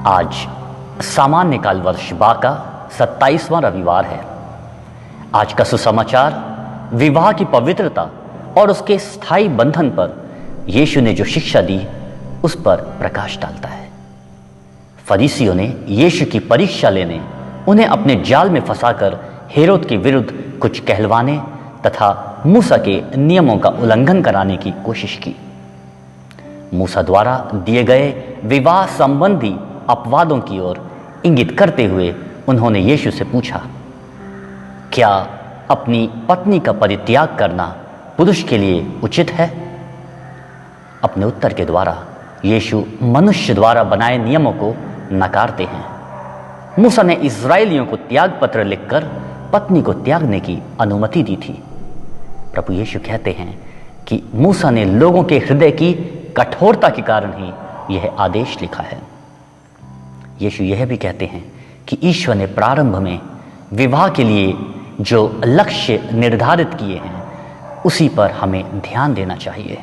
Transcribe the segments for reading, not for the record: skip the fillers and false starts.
आज सामान्य काल वर्ष बा का 27वां रविवार है। आज का सुसमाचार विवाह की पवित्रता और उसके स्थायी बंधन पर यीशु ने जो शिक्षा दी उस पर प्रकाश डालता है। फरीसियों ने यीशु की परीक्षा लेने उन्हें अपने जाल में फंसाकर हेरोद के विरुद्ध कुछ कहलवाने तथा मूसा के नियमों का उल्लंघन कराने की कोशिश की। मूसा द्वारा दिए गए विवाह संबंधी अपवादों की ओर इंगित करते हुए उन्होंने यीशु से पूछा, क्या अपनी पत्नी का परित्याग करना पुरुष के लिए उचित है? अपने उत्तर के द्वारा यीशु मनुष्य द्वारा बनाए नियमों को नकारते हैं। मूसा ने इस्राएलियों को त्याग पत्र लिखकर पत्नी को त्यागने की अनुमति दी थी। प्रभु यीशु कहते हैं कि मूसा ने लोगों के हृदय की कठोरता के कारण ही यह आदेश लिखा है। यीशु यह भी कहते हैं कि ईश्वर ने प्रारंभ में विवाह के लिए जो लक्ष्य निर्धारित किए हैं उसी पर हमें ध्यान देना चाहिए,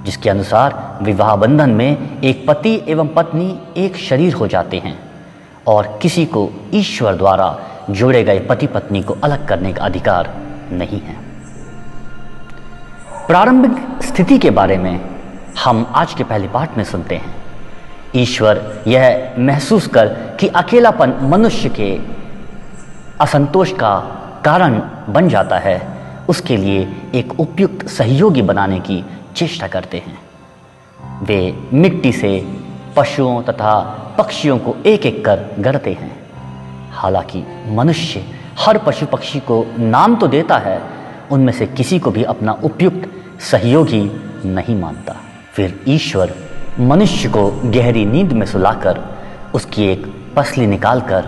जिसके अनुसार विवाह बंधन में एक पति एवं पत्नी एक शरीर हो जाते हैं और किसी को ईश्वर द्वारा जोड़े गए पति पत्नी को अलग करने का अधिकार नहीं है। प्रारंभिक स्थिति के बारे में हम आज के पहले पाठ में सुनते हैं। ईश्वर यह महसूस कर कि अकेलापन मनुष्य के असंतोष का कारण बन जाता है, उसके लिए एक उपयुक्त सहयोगी बनाने की चेष्टा करते हैं। वे मिट्टी से पशुओं तथा पक्षियों को एक एक कर गढ़ते हैं। हालांकि मनुष्य हर पशु पक्षी को नाम तो देता है, उनमें से किसी को भी अपना उपयुक्त सहयोगी नहीं मानता। फिर ईश्वर मनुष्य को गहरी नींद में सुलाकर उसकी एक पसली निकालकर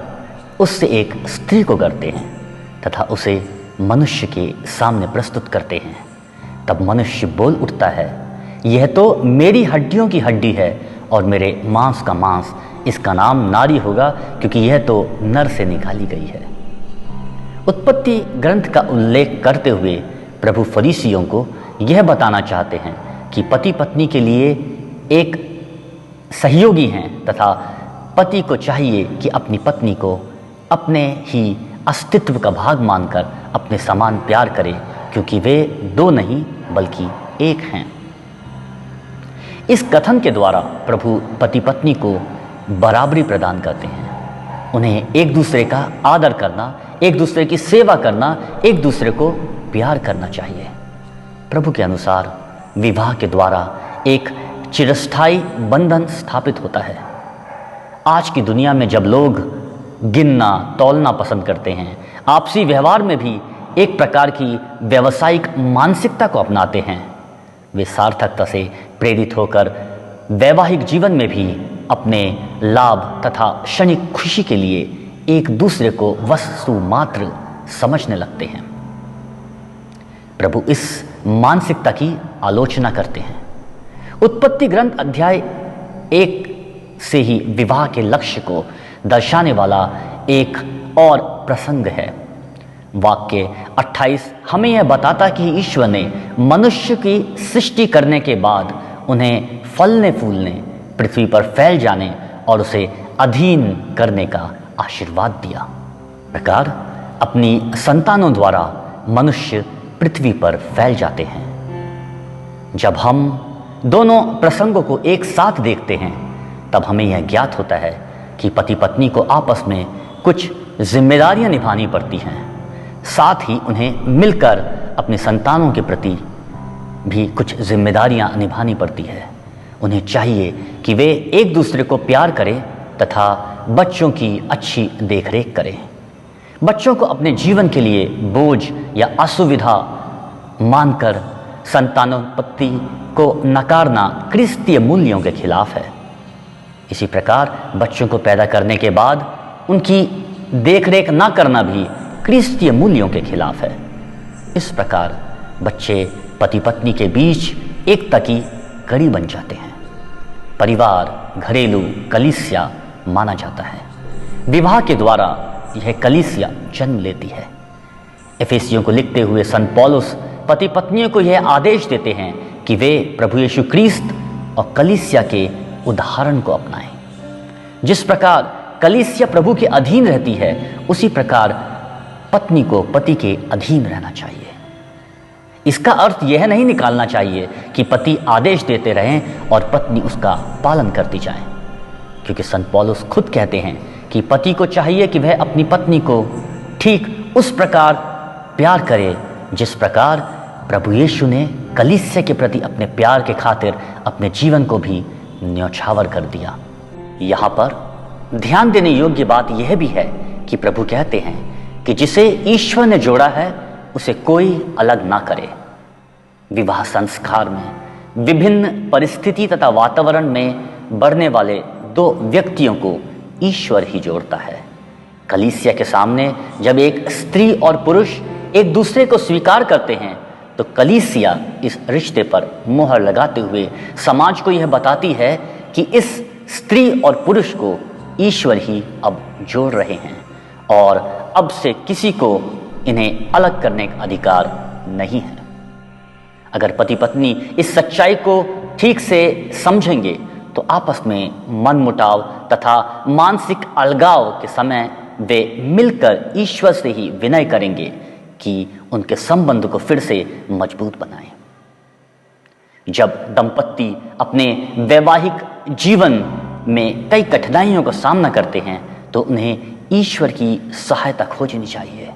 उससे एक स्त्री को गढ़ते हैं तथा उसे मनुष्य के सामने प्रस्तुत करते हैं। तब मनुष्य बोल उठता है, यह तो मेरी हड्डियों की हड्डी है और मेरे मांस का मांस, इसका नाम नारी होगा क्योंकि यह तो नर से निकाली गई है। उत्पत्ति ग्रंथ का उल्लेख करते हुए प्रभु फरीसियों को यह बताना चाहते हैं कि पति पत्नी के लिए एक सहयोगी हैं तथा पति को चाहिए कि अपनी पत्नी को अपने ही अस्तित्व का भाग मानकर अपने समान प्यार करे, क्योंकि वे दो नहीं बल्कि एक हैं। इस कथन के द्वारा प्रभु पति पत्नी को बराबरी प्रदान करते हैं। उन्हें एक दूसरे का आदर करना, एक दूसरे की सेवा करना, एक दूसरे को प्यार करना चाहिए। प्रभु के अनुसार विवाह के द्वारा एक चिरस्थायी बंधन स्थापित होता है। आज की दुनिया में जब लोग गिनना तौलना पसंद करते हैं, आपसी व्यवहार में भी एक प्रकार की व्यावसायिक मानसिकता को अपनाते हैं, वे सार्थकता से प्रेरित होकर वैवाहिक जीवन में भी अपने लाभ तथा क्षणिक खुशी के लिए एक दूसरे को वस्तु मात्र समझने लगते हैं। प्रभु इस मानसिकता की आलोचना करते हैं। उत्पत्ति ग्रंथ अध्याय 1 से ही विवाह के लक्ष्य को दर्शाने वाला एक और प्रसंग है। वाक्य 28 हमें यह बताता कि ईश्वर ने मनुष्य की सृष्टि करने के बाद उन्हें फलने फूलने, पृथ्वी पर फैल जाने और उसे अधीन करने का आशीर्वाद दिया। प्रकार अपनी संतानों द्वारा मनुष्य पृथ्वी पर फैल जाते हैं। जब हम दोनों प्रसंगों को एक साथ देखते हैं तब हमें यह ज्ञात होता है कि पति पत्नी को आपस में कुछ जिम्मेदारियां निभानी पड़ती हैं। साथ ही उन्हें मिलकर अपने संतानों के प्रति भी कुछ जिम्मेदारियां निभानी पड़ती है। उन्हें चाहिए कि वे एक दूसरे को प्यार करें तथा बच्चों की अच्छी देखरेख करें। बच्चों को अपने जीवन के लिए बोझ या असुविधा मानकर संतानोत्पत्ति को नकारना क्रिस्तीय मूल्यों के खिलाफ है। इसी प्रकार बच्चों को पैदा करने के बाद उनकी देखरेख न करना भी क्रिस्तीय मूल्यों के खिलाफ है। इस प्रकार बच्चे पति पत्नी के बीच एकता की कड़ी बन जाते हैं। परिवार घरेलू कलीसिया माना जाता है। विवाह के द्वारा यह कलीसिया जन्म लेती है। एफेसियों को लिखते हुए संत पौलुस पति पत्नियों को यह आदेश देते हैं कि वे प्रभु यीशु क्रिस्त और कलीसिया के उदाहरण को अपनाएं। जिस प्रकार कलीसिया प्रभु के अधीन रहती है, उसी प्रकार पत्नी को पति के अधीन रहना चाहिए। इसका अर्थ यह नहीं निकालना चाहिए कि पति आदेश देते रहें और पत्नी उसका पालन करती जाए, क्योंकि संत पौलुस खुद कहते हैं कि पति को चाहिए कि वह अपनी पत्नी को ठीक उस प्रकार प्यार करे जिस प्रकार प्रभु यीशु ने कलीसिया के प्रति अपने प्यार के खातिर अपने जीवन को भी न्यौछावर कर दिया। यहाँ पर ध्यान देने योग्य बात यह भी है कि प्रभु कहते हैं कि जिसे ईश्वर ने जोड़ा है उसे कोई अलग ना करे। विवाह संस्कार में विभिन्न परिस्थिति तथा वातावरण में बढ़ने वाले दो व्यक्तियों को ईश्वर ही जोड़ता है। कलीसिया के सामने जब एक स्त्री और पुरुष एक दूसरे को स्वीकार करते हैं तो कलीसिया इस रिश्ते पर मोहर लगाते हुए समाज को यह बताती है कि इस स्त्री और पुरुष को ईश्वर ही अब जोड़ रहे हैं और अब से किसी को इन्हें अलग करने का अधिकार नहीं है। अगर पति पत्नी इस सच्चाई को ठीक से समझेंगे तो आपस में मनमुटाव तथा मानसिक अलगाव के समय वे मिलकर ईश्वर से ही विनय करेंगे कि उनके संबंध को फिर से मजबूत बनाएं। जब दंपत्ति अपने वैवाहिक जीवन में कई कठिनाइयों का सामना करते हैं तो उन्हें ईश्वर की सहायता खोजनी चाहिए।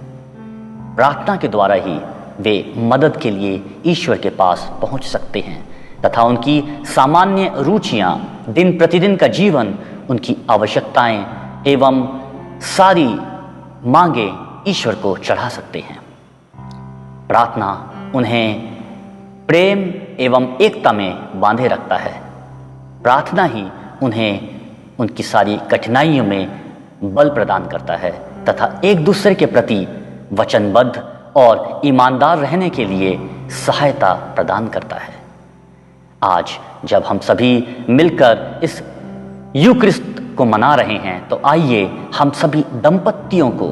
प्रार्थना के द्वारा ही वे मदद के लिए ईश्वर के पास पहुंच सकते हैं तथा उनकी सामान्य रुचियां, दिन प्रतिदिन का जीवन, उनकी आवश्यकताएं एवं सारी मांगे ईश्वर को चढ़ा सकते हैं। प्रार्थना उन्हें प्रेम एवं एकता में बांधे रखता है। प्रार्थना ही उन्हें उनकी सारी कठिनाइयों में बल प्रदान करता है तथा एक दूसरे के प्रति वचनबद्ध और ईमानदार रहने के लिए सहायता प्रदान करता है। आज जब हम सभी मिलकर इस यूक्रिस्ट को मना रहे हैं तो आइए हम सभी दंपतियों को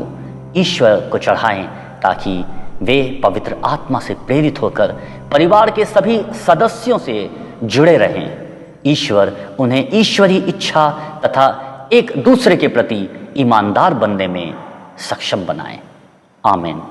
ईश्वर को चढ़ाएं ताकि वे पवित्र आत्मा से प्रेरित होकर परिवार के सभी सदस्यों से जुड़े रहें। ईश्वर उन्हें ईश्वरीय इच्छा तथा एक दूसरे के प्रति ईमानदार बनने में सक्षम बनाए। आमीन।